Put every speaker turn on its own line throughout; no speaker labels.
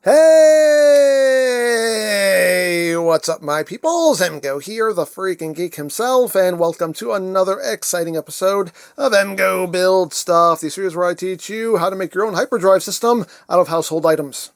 Hey! What's up, my peoples? EmGo here, the freaking geek himself, and welcome to another exciting episode of EmGo Build Stuff, the series where I teach you how to make your own hyperdrive system out of household items.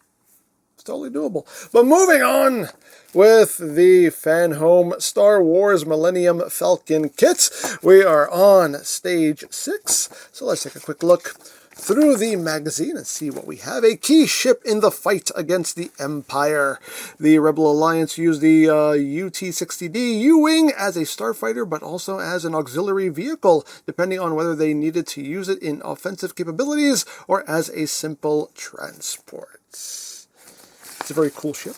It's totally doable. But moving on with the FanHome Star Wars Millennium Falcon kit, we are on stage 6, so let's take a quick look through the magazine and see what we have. A key ship in the fight against the Empire. The Rebel Alliance used the UT-60D U-Wing as a starfighter, but also as an auxiliary vehicle, depending on whether they needed to use it in offensive capabilities or as a simple transport. It's a very cool ship.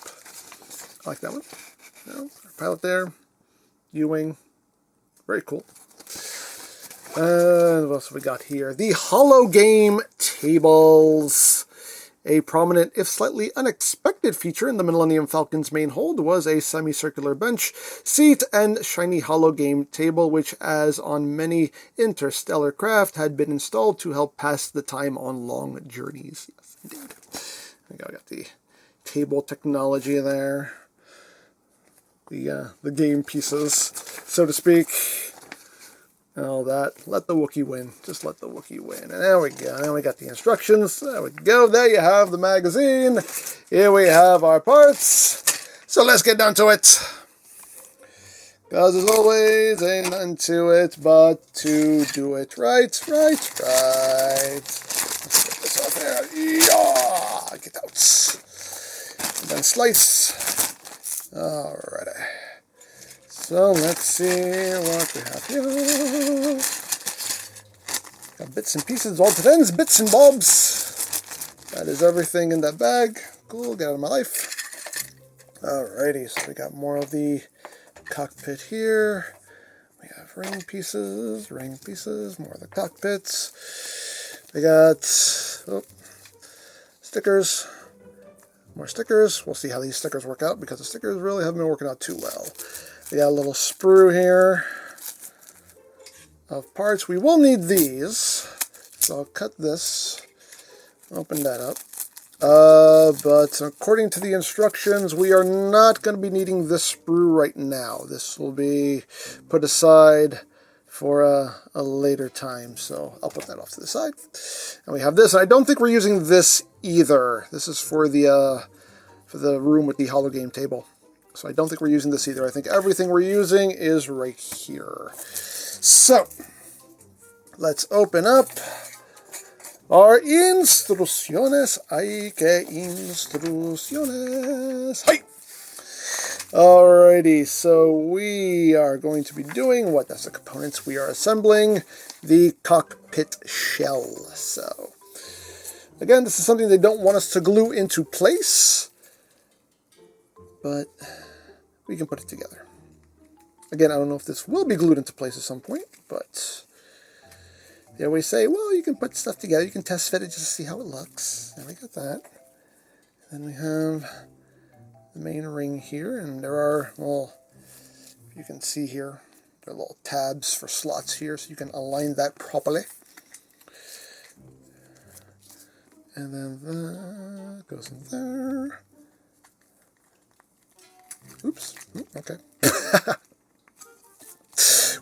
I like that one. Pilot there. U-Wing. Very cool. And what else have we got here? The Holo Game tables. A prominent, if slightly unexpected feature in the Millennium Falcon's main hold was a semicircular bench, seat, and shiny Holo Game table, which, as on many interstellar craft, had been installed to help pass the time on long journeys. Yes, indeed. I got the table technology there. The game pieces, so to speak. All that. Let the Wookiee win. Just let the Wookiee win. And there we go. And we got the instructions. There we go. There you have the magazine. Here we have our parts. So let's get down to it. Because there's always ain't nothing to it but to do it right. Let's get this off there. Yeah! Get out. And then slice. Alrighty. So let's see what we have here. Got bits and pieces, odds and ends, bits and bobs. That is everything in that bag. Cool, get out of my life. Alrighty, so we got more of the cockpit here. We have ring pieces, more of the cockpits. We got stickers, more stickers. We'll see how these stickers work out because the stickers really haven't been working out too well. We got a little sprue here of parts. We will need these, so I'll cut this, open that up. But according to the instructions, we are not going to be needing this sprue right now. This will be put aside for a later time, so I'll put that off to the side. And we have this. I don't think we're using this either. This is for the room with the Holo Game table. So I don't think we're using this either. I think everything we're using is right here. So, let's open up our instrucciones. Ay, que instrucciones. Hi! Alrighty, so we are going to be doing what? That's the components. We are assembling the cockpit shell. So, again, this is something they don't want us to glue into place, but we can put it together. Again, I don't know if this will be glued into place at some point, but they always say, well, you can put stuff together, you can test fit it just to see how it looks. And we got that. And then we have the main ring here, and there are, well, you can see here, there are little tabs for slots here, so you can align that properly. And then that goes in there. Oops. Okay.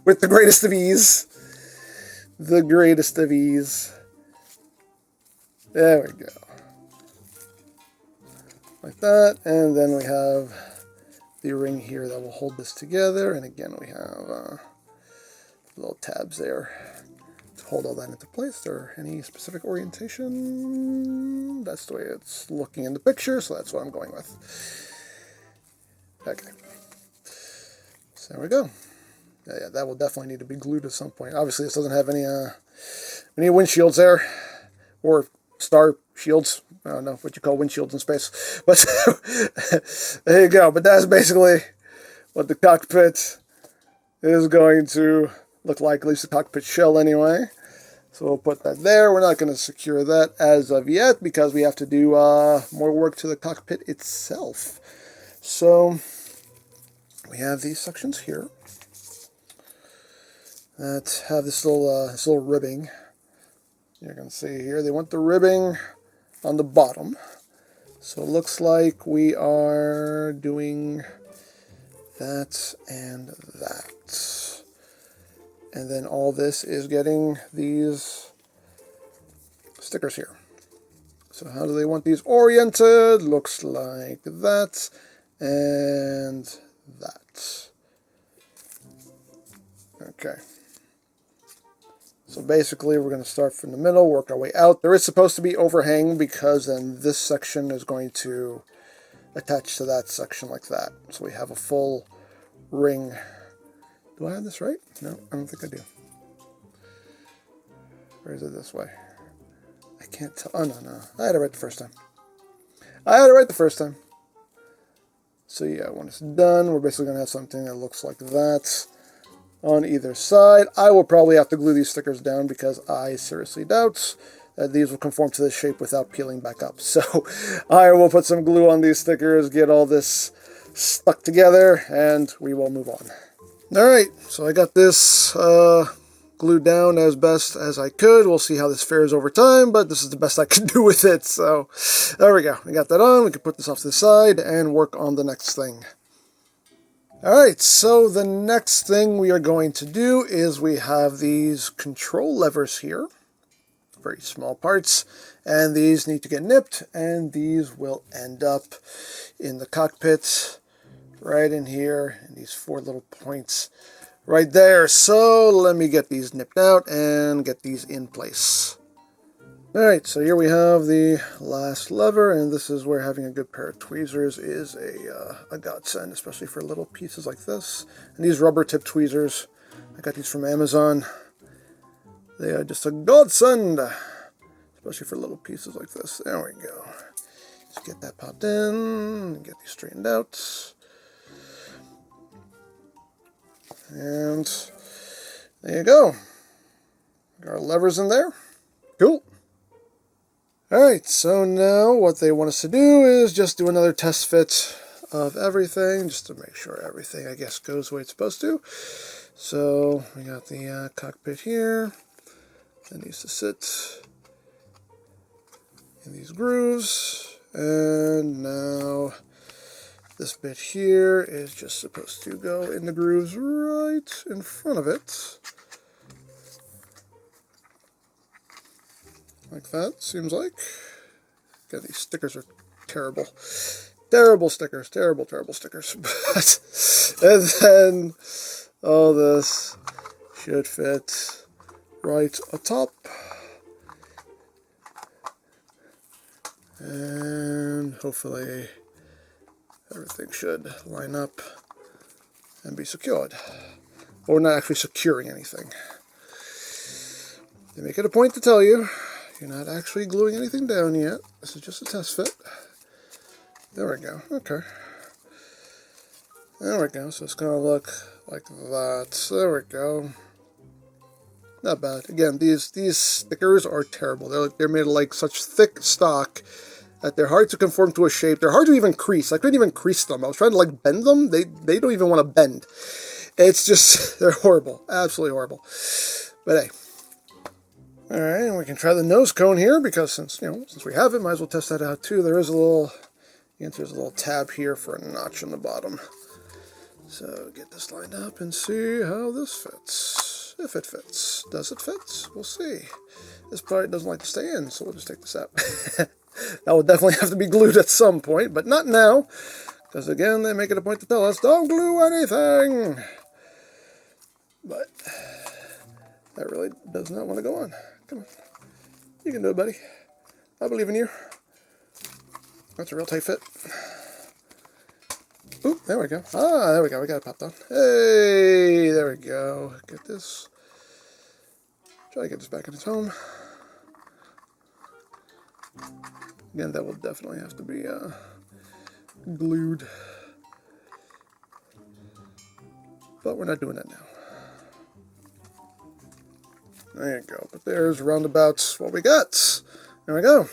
With the greatest of ease. The greatest of ease. There we go. Like that. And then we have the ring here that will hold this together. And again, we have little tabs there to hold all that into place. Is there any specific orientation? That's the way it's looking in the picture, so that's what I'm going with. Okay, so there we go. Yeah, that will definitely need to be glued at some point. Obviously, this doesn't have any windshields there, or star shields. I don't know what you call windshields in space, but there you go. But that's basically what the cockpit is going to look like, at least the cockpit shell anyway. So we'll put that there. We're not going to secure that as of yet because we have to do more work to the cockpit itself. So we have these sections here that have this little ribbing. You can see here they want the ribbing on the bottom. So it looks like we are doing that and that. And then all this is getting these stickers here. So how do they want these oriented? Looks like that and that. Okay. So basically we're going to start from the middle, work our way out. There is supposed to be overhang because then this section is going to attach to that section like that. So we have a full ring. Do I have this right? No, I don't think I do. Or is it this way? I can't tell. Oh, no. I had it right the first time. So yeah, when it's done, we're basically going to have something that looks like that on either side. I will probably have to glue these stickers down because I seriously doubt that these will conform to this shape without peeling back up. So I will put some glue on these stickers, get all this stuck together, and we will move on. Alright, so I got this glued down as best as I could. We'll see how this fares over time, but this is the best I can do with it. So there we go. We got that on. We can put this off to the side and work on the next thing. Alright, so the next thing we are going to do is we have these control levers here. Very small parts. And these need to get nipped, and these will end up in the cockpit right in here, and these 4 little points right there. So let me get these nipped out and get these in place. Alright, so here we have the last lever, and this is where having a good pair of tweezers is a godsend, especially for little pieces like this. And these rubber tip tweezers, I got these from Amazon. They are just a godsend, especially for little pieces like this. There we go. Let's get that popped in, get these straightened out. And there you go. Got our levers in there. Cool. Alright, so now what they want us to do is just do another test fit of everything, just to make sure everything, I guess, goes the way it's supposed to. So we got the cockpit here. It needs to sit in these grooves. And now this bit here is just supposed to go in the grooves right in front of it. Like that, seems like. God, these stickers are terrible. Terrible stickers. Terrible stickers. And then all this should fit right atop. And hopefully everything should line up and be secured. Or not actually securing anything. They make it a point to tell you you're not actually gluing anything down yet. This is just a test fit. There we go. Okay. There we go. So it's going to look like that. There we go. Not bad. Again, these stickers are terrible. They're made of like such thick stock that they're hard to conform to a shape. They're hard to even crease. I couldn't even crease them. I was trying to like bend them. They don't even want to bend. It's just, they're horrible. Absolutely horrible. But hey. Alright, and we can try the nose cone here because since we have it, might as well test that out too. There's a little tab here for a notch on the bottom. So get this lined up and see how this fits. If it fits. Does it fit? We'll see. This part doesn't like to stay in, so we'll just take this out. That will definitely have to be glued at some point, but not now. Because again, they make it a point to tell us, don't glue anything! But that really does not want to go on. Come on. You can do it, buddy. I believe in you. That's a real tight fit. Oop, there we go. Ah, there we go. We got it popped on. Hey, there we go. Get this. Try to get this back in its home. Again, that will definitely have to be glued. But we're not doing that now. There you go. But there's roundabouts what we got. There we go.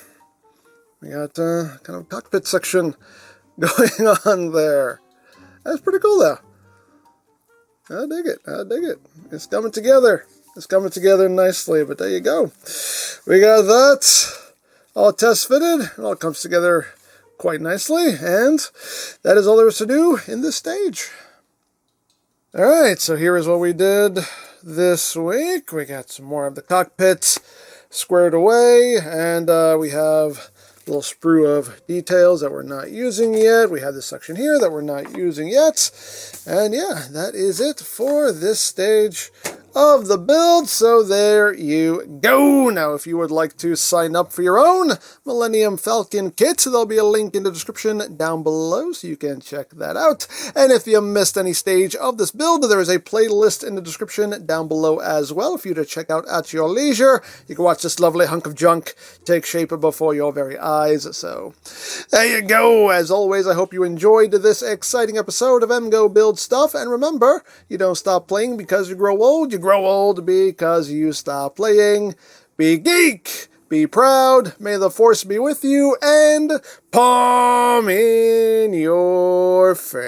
We got kind of a cockpit section going on there. That's pretty cool, though. I dig it. I dig it. It's coming together. It's coming together nicely. But there you go. We got that all test fitted. It all comes together quite nicely, and that is all there is to do in this stage. Alright, so here is what we did this week. We got some more of the cockpit squared away, and we have a little sprue of details that we're not using yet. We have this section here that we're not using yet. And yeah, that is it for this stage of the build. So there you go. Now, if you would like to sign up for your own Millennium Falcon kit, there'll be a link in the description down below, so you can check that out. And if you missed any stage of this build, there is a playlist in the description down below as well for you to check out at your leisure. You can watch this lovely hunk of junk take shape before your very eyes. So there you go. As always, I hope you enjoyed this exciting episode of EmGo Build Stuff. And remember, you don't stop playing because you grow old. You grow old because you stop playing. Be geek, be proud, may the force be with you, and palm in your face.